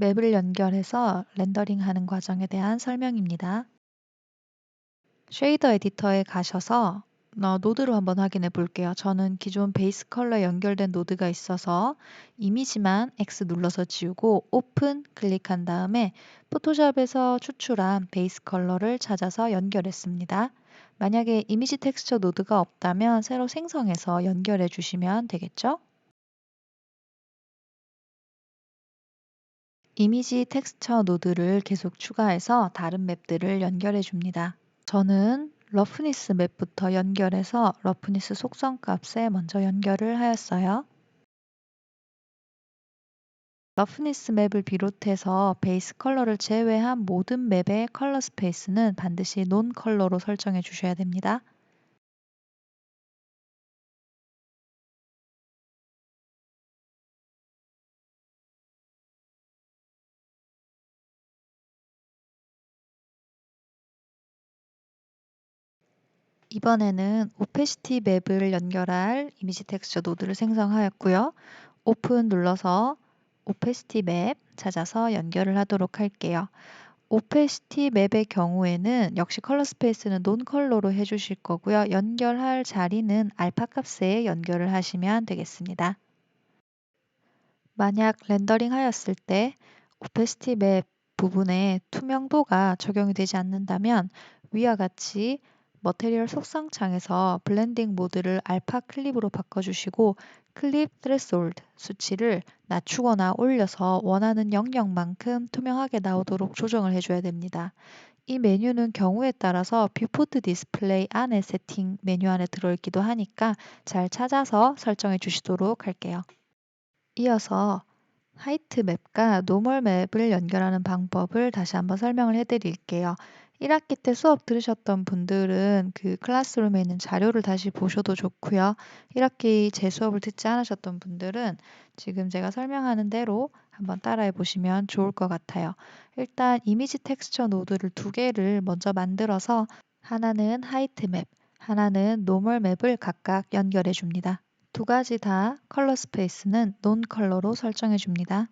맵을 연결해서 렌더링하는 과정에 대한 설명입니다. 쉐이더 에디터에 가셔서 노드로 한번 확인해 볼게요. 저는 기존 베이스 컬러에 연결된 노드가 있어서 이미지만 X 눌러서 지우고 오픈 클릭한 다음에 포토샵에서 추출한 베이스 컬러를 찾아서 연결했습니다. 만약에 이미지 텍스처 노드가 없다면 새로 생성해서 연결해 주시면 되겠죠? 이미지 텍스처 노드를 계속 추가해서 다른 맵들을 연결해 줍니다. 저는 러프니스 맵부터 연결해서 러프니스 속성 값에 먼저 연결을 하였어요. 러프니스 맵을 비롯해서 베이스 컬러를 제외한 모든 맵의 컬러 스페이스는 반드시 논 컬러로 설정해 주셔야 됩니다. 이번에는 오페시티 맵을 연결할 이미지 텍스처 노드를 생성하였고요. 오픈 눌러서 오페시티 맵 찾아서 연결을 하도록 할게요. 오페시티 맵의 경우에는 역시 컬러 스페이스는 논 컬러로 해주실 거고요. 연결할 자리는 알파 값에 연결을 하시면 되겠습니다. 만약 렌더링 하였을 때 오페시티 맵 부분에 투명도가 적용이 되지 않는다면 위와 같이 머테리얼 속성 창에서 블렌딩 모드를 알파 클립으로 바꿔주시고 클립 스레솔드 수치를 낮추거나 올려서 원하는 영역만큼 투명하게 나오도록 조정을 해줘야 됩니다. 이 메뉴는 경우에 따라서 뷰포트 디스플레이 안에 세팅 메뉴 안에 들어있기도 하니까 잘 찾아서 설정해 주시도록 할게요. 이어서 하이트 맵과 노멀 맵을 연결하는 방법을 다시 한번 설명을 해드릴게요. 1학기 때 수업 들으셨던 분들은 그 클래스룸에 있는 자료를 다시 보셔도 좋고요. 1학기 제 수업을 듣지 않으셨던 분들은 지금 제가 설명하는 대로 한번 따라해 보시면 좋을 것 같아요. 일단 이미지 텍스처 노드를 두 개를 먼저 만들어서 하나는 하이트 맵, 하나는 노멀 맵을 각각 연결해 줍니다. 두 가지 다 컬러 스페이스는 논 컬러로 설정해 줍니다.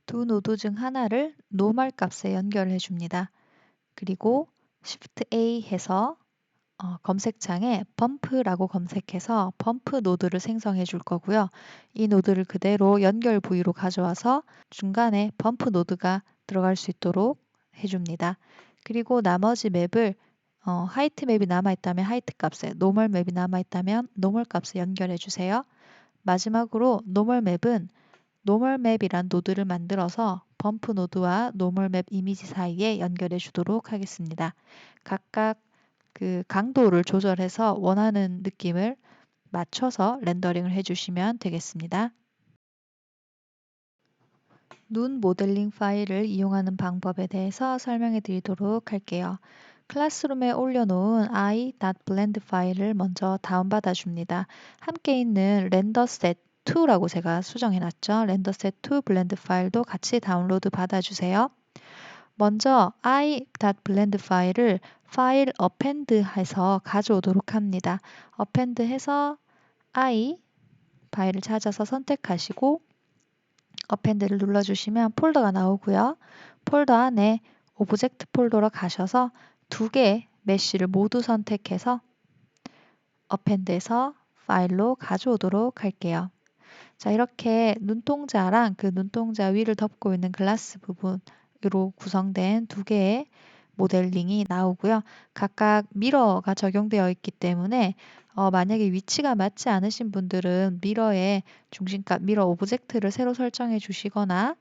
두 노드 중 하나를 노멀 값에 연결해 줍니다. 그리고 Shift A 해서 검색창에 범프라고 검색해서 범프 노드를 생성해 줄 거고요. 이 노드를 그대로 연결 부위로 가져와서 중간에 범프 노드가 들어갈 수 있도록 해줍니다. 그리고 나머지 맵을 하이트 맵이 남아있다면 하이트 값에, 노멀 맵이 남아있다면 노멀 값에 연결해 주세요. 마지막으로 노멀 맵은 노멀 맵이란 노드를 만들어서 범프 노드와 노멀 맵 이미지 사이에 연결해 주도록 하겠습니다. 각각 그 강도를 조절해서 원하는 느낌을 맞춰서 렌더링을 해주시면 되겠습니다. 눈 모델링 파일을 이용하는 방법에 대해서 설명해 드리도록 할게요. 클래스룸에 올려놓은 i.blend 파일을 먼저 다운받아 줍니다. 함께 있는 렌더셋 2라고 제가 수정해 놨죠. 렌더셋 2 블렌드 파일도 같이 다운로드 받아주세요. 먼저 i.blend 파일을 파일 append 해서 가져오도록 합니다. append 해서 i 파일을 찾아서 선택하시고 append를 눌러주시면 폴더가 나오고요. 폴더 안에 오브젝트 폴더로 가셔서 두 개의 메쉬를 모두 선택해서 append에서 파일로 가져오도록 할게요. 자, 이렇게 눈동자랑 그 눈동자 위를 덮고 있는 글라스 부분으로 구성된 두 개의 모델링이 나오고요. 각각 미러가 적용되어 있기 때문에 만약에 위치가 맞지 않으신 분들은 미러의 중심값, 미러 오브젝트를 새로 설정해 주시거나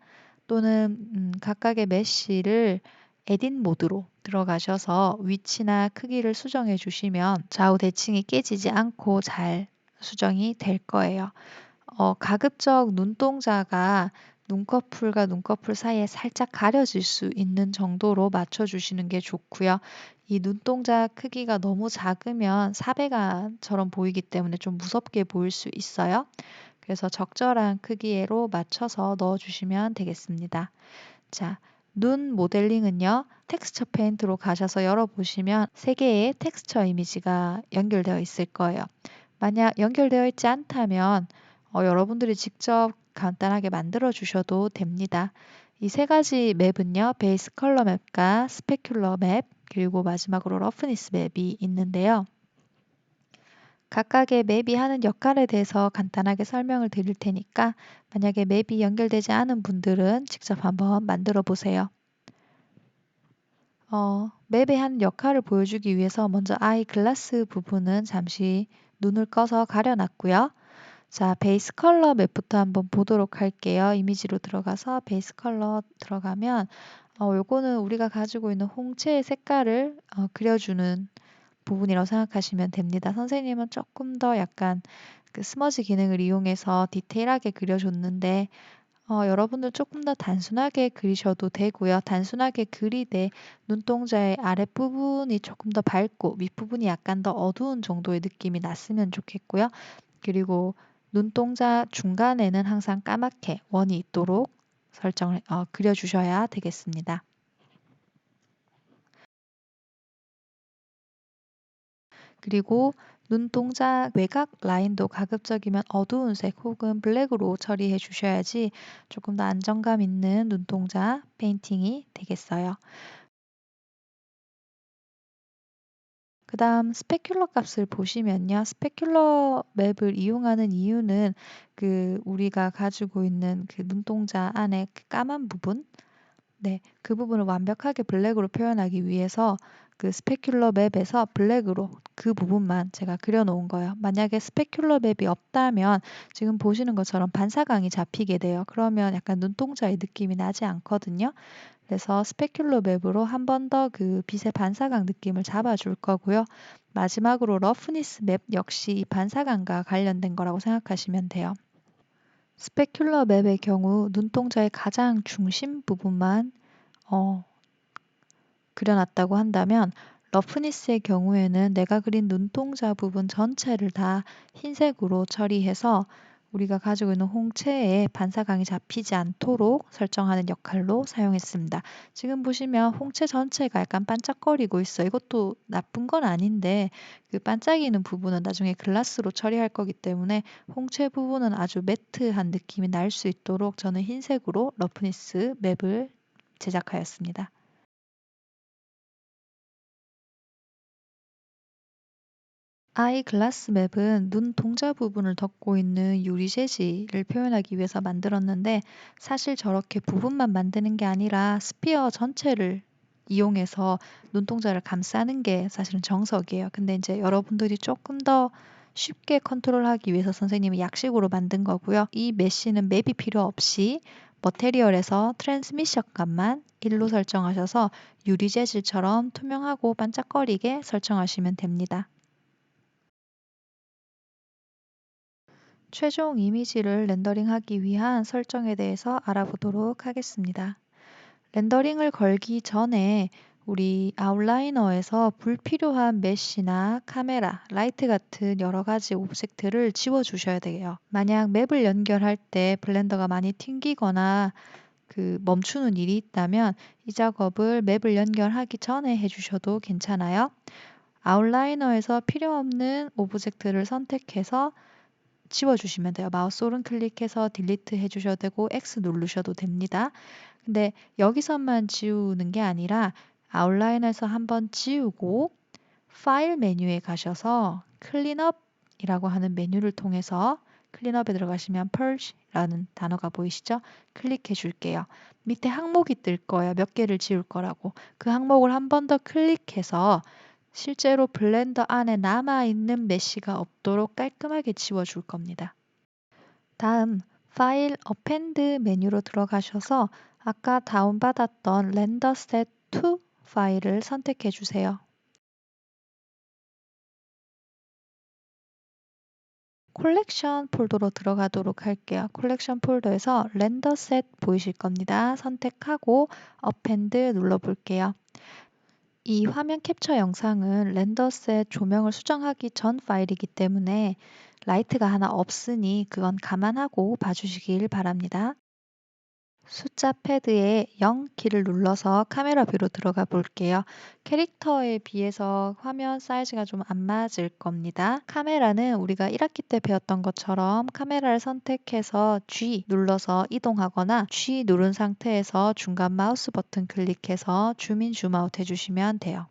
또는 각각의 메쉬를 에딧 모드로 들어가셔서 위치나 크기를 수정해 주시면 좌우 대칭이 깨지지 않고 잘 수정이 될 거예요. 가급적 눈동자가 눈꺼풀과 눈꺼풀 사이에 살짝 가려질 수 있는 정도로 맞춰주시는 게 좋고요. 이 눈동자 크기가 너무 작으면 사배가처럼 보이기 때문에 좀 무섭게 보일 수 있어요. 그래서 적절한 크기로 맞춰서 넣어주시면 되겠습니다. 자, 눈 모델링은요. 텍스처 페인트로 가셔서 열어보시면 세 개의 텍스처 이미지가 연결되어 있을 거예요. 만약 연결되어 있지 않다면 여러분들이 직접 간단하게 만들어 주셔도 됩니다. 이 세 가지 맵은요. 베이스 컬러 맵과 스페큘러 맵, 그리고 마지막으로 러프니스 맵이 있는데요. 각각의 맵이 하는 역할에 대해서 간단하게 설명을 드릴 테니까 만약에 맵이 연결되지 않은 분들은 직접 한번 만들어 보세요. 맵의 한 역할을 보여주기 위해서 먼저 아이 글라스 부분은 잠시 눈을 꺼서 가려놨고요. 자, 베이스 컬러 맵부터 한번 보도록 할게요. 이미지로 들어가서 베이스 컬러 들어가면 요거는 우리가 가지고 있는 홍채의 색깔을 그려주는 부분이라고 생각하시면 됩니다. 선생님은 조금 더 약간 그 스머지 기능을 이용해서 디테일하게 그려줬는데 여러분들 조금 더 단순하게 그리셔도 되고요. 단순하게 그리되 눈동자의 아랫부분이 조금 더 밝고 윗부분이 약간 더 어두운 정도의 느낌이 났으면 좋겠고요. 그리고 눈동자 중간에는 항상 까맣게 원이 있도록 설정을 그려주셔야 되겠습니다. 그리고 눈동자 외곽 라인도 가급적이면 어두운 색 혹은 블랙으로 처리해 주셔야지 조금 더 안정감 있는 눈동자 페인팅이 되겠어요. 그 다음 스페큘러 값을 보시면요. 스페큘러 맵을 이용하는 이유는 우리가 가지고 있는 그 눈동자 안에 그 까만 부분, 네, 그 부분을 완벽하게 블랙으로 표현하기 위해서 그 스페큘러 맵에서 블랙으로 그 부분만 제가 그려놓은 거예요. 만약에 스페큘러 맵이 없다면 지금 보시는 것처럼 반사광이 잡히게 돼요. 그러면 약간 눈동자의 느낌이 나지 않거든요. 그래서 스페큘러 맵으로 한 번 더 그 빛의 반사광 느낌을 잡아줄 거고요. 마지막으로 러프니스 맵 역시 이 반사광과 관련된 거라고 생각하시면 돼요. 스페큘러 맵의 경우 눈동자의 가장 중심 부분만 그려놨다고 한다면 러프니스의 경우에는 내가 그린 눈동자 부분 전체를 다 흰색으로 처리해서 우리가 가지고 있는 홍채에 반사광이 잡히지 않도록 설정하는 역할로 사용했습니다. 지금 보시면 홍채 전체가 약간 반짝거리고 있어요. 이것도 나쁜 건 아닌데 그 반짝이는 부분은 나중에 글라스로 처리할 거기 때문에 홍채 부분은 아주 매트한 느낌이 날 수 있도록 저는 흰색으로 러프니스 맵을 제작하였습니다. 아이 글라스 맵은 눈 동자 부분을 덮고 있는 유리 재질을 표현하기 위해서 만들었는데 사실 저렇게 부분만 만드는 게 아니라 스피어 전체를 이용해서 눈동자를 감싸는 게 사실은 정석이에요. 근데 이제 여러분들이 조금 더 쉽게 컨트롤하기 위해서 선생님이 약식으로 만든 거고요. 이 메쉬는 맵이 필요 없이 머테리얼에서 트랜스미션 값만 1로 설정하셔서 유리 재질처럼 투명하고 반짝거리게 설정하시면 됩니다. 최종 이미지를 렌더링하기 위한 설정에 대해서 알아보도록 하겠습니다. 렌더링을 걸기 전에 우리 아웃라이너에서 불필요한 메쉬나 카메라, 라이트 같은 여러 가지 오브젝트를 지워주셔야 돼요. 만약 맵을 연결할 때 블렌더가 많이 튕기거나 멈추는 일이 있다면 이 작업을 맵을 연결하기 전에 해주셔도 괜찮아요. 아웃라이너에서 필요 없는 오브젝트를 선택해서 지워주시면 돼요. 마우스 오른 클릭해서 딜리트 해주셔도 되고 X 누르셔도 됩니다. 근데 여기서만 지우는 게 아니라 아웃라인에서 한번 지우고 파일 메뉴에 가셔서 클린업이라고 하는 메뉴를 통해서 클린업에 들어가시면 purge라는 단어가 보이시죠? 클릭해 줄게요. 밑에 항목이 뜰 거예요. 몇 개를 지울 거라고. 그 항목을 한 번 더 클릭해서 실제로 블렌더 안에 남아있는 메쉬가 없도록 깔끔하게 지워줄 겁니다. 다음 파일 어펜드 메뉴로 들어가셔서 아까 다운받았던 렌더셋 2 파일을 선택해 주세요. 콜렉션 폴더로 들어가도록 할게요. 콜렉션 폴더에서 렌더셋 보이실 겁니다. 선택하고 어펜드 눌러볼게요. 이 화면 캡처 영상은 렌더셋 조명을 수정하기 전 파일이기 때문에 라이트가 하나 없으니 그건 감안하고 봐주시길 바랍니다. 숫자 패드에 0 키를 눌러서 카메라 뷰로 들어가 볼게요. 캐릭터에 비해서 화면 사이즈가 좀 안 맞을 겁니다. 카메라는 우리가 1학기 때 배웠던 것처럼 카메라를 선택해서 G 눌러서 이동하거나 G 누른 상태에서 중간 마우스 버튼 클릭해서 줌인 줌아웃 해주시면 돼요.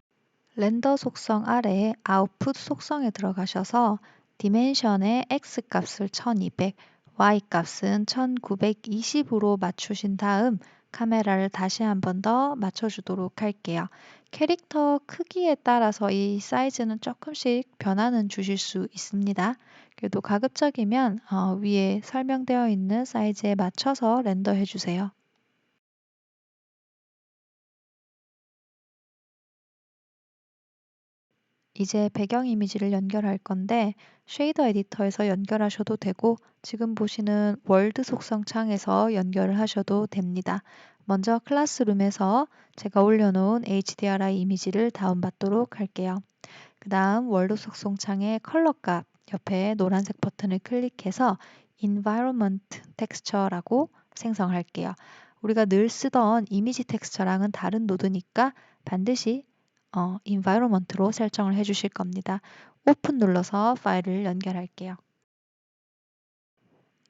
렌더 속성 아래 아웃풋 속성에 들어가셔서 디멘션의 X 값을 1200, Y 값은 1920으로 맞추신 다음 카메라를 다시 한 번 더 맞춰주도록 할게요. 캐릭터 크기에 따라서 이 사이즈는 조금씩 변화는 주실 수 있습니다. 그래도 가급적이면 위에 설명되어 있는 사이즈에 맞춰서 렌더해 주세요. 이제 배경 이미지를 연결할 건데 쉐이더 에디터에서 연결하셔도 되고 지금 보시는 월드 속성 창에서 연결을 하셔도 됩니다. 먼저 클래스룸에서 제가 올려놓은 HDRI 이미지를 다운받도록 할게요. 그 다음 월드 속성 창의 컬러 값 옆에 노란색 버튼을 클릭해서 Environment Texture라고 생성할게요. 우리가 늘 쓰던 이미지 텍스처랑은 다른 노드니까 반드시 environment로 설정을 해주실 겁니다. 오픈 눌러서 파일을 연결할게요.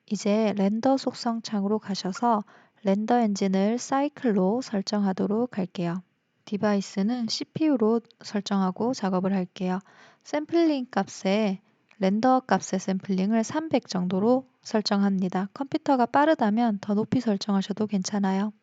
이제 렌더 속성 창으로 가셔서 렌더 엔진을 사이클로 설정하도록 할게요. 디바이스는 CPU로 설정하고 작업을 할게요. 샘플링 값에 렌더 값의 샘플링을 300 정도로 설정합니다. 컴퓨터가 빠르다면 더 높이 설정하셔도 괜찮아요.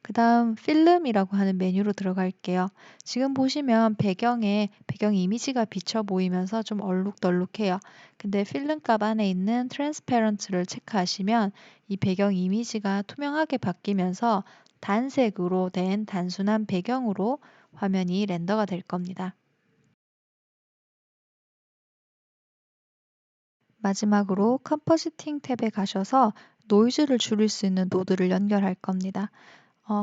그 다음 필름이라고 하는 메뉴로 들어갈게요. 지금 보시면 배경에 배경 이미지가 비쳐 보이면서 좀 얼룩덜룩해요. 근데 필름 값 안에 있는 트랜스페런트를 체크하시면 이 배경 이미지가 투명하게 바뀌면서 단색으로 된 단순한 배경으로 화면이 렌더가 될 겁니다. 마지막으로 컴포지팅 탭에 가셔서 노이즈를 줄일 수 있는 노드를 연결할 겁니다.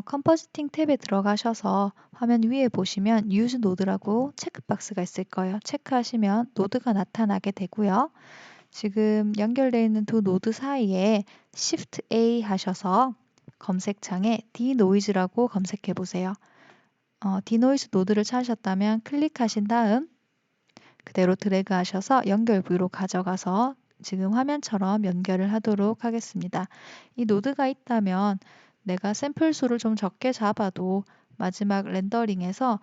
컴포지팅 탭에 들어가셔서 화면 위에 보시면 Use 노드라고 체크박스가 있을 거예요. 체크하시면 노드가 나타나게 되고요. 지금 연결되어 있는 두 노드 사이에 Shift A 하셔서 검색창에 dNoise라고 검색해 보세요. dNoise 노드를 찾으셨다면 클릭하신 다음 그대로 드래그 하셔서 연결 부위로 가져가서 지금 화면처럼 연결을 하도록 하겠습니다. 이 노드가 있다면 내가 샘플 수를 좀 적게 잡아도 마지막 렌더링에서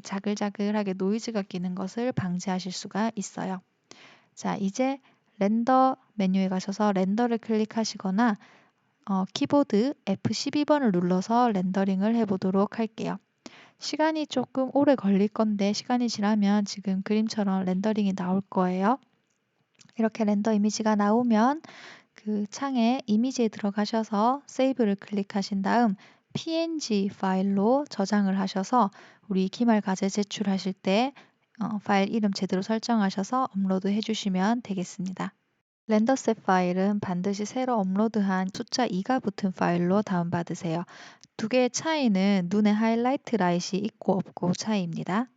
자글자글하게 노이즈가 끼는 것을 방지하실 수가 있어요. 자, 이제 렌더 메뉴에 가셔서 렌더를 클릭하시거나 키보드 F12번을 눌러서 렌더링을 해보도록 할게요. 시간이 조금 오래 걸릴 건데 시간이 지나면 지금 그림처럼 렌더링이 나올 거예요. 이렇게 렌더 이미지가 나오면 그 창에 이미지에 들어가셔서 세이브를 클릭하신 다음 PNG 파일로 저장을 하셔서 우리 기말 과제 제출하실 때 파일 이름 제대로 설정하셔서 업로드 해주시면 되겠습니다. 렌더셋 파일은 반드시 새로 업로드한 숫자 2가 붙은 파일로 다운받으세요. 두 개의 차이는 눈에 하이라이트 라이트이 있고 없고 차이입니다.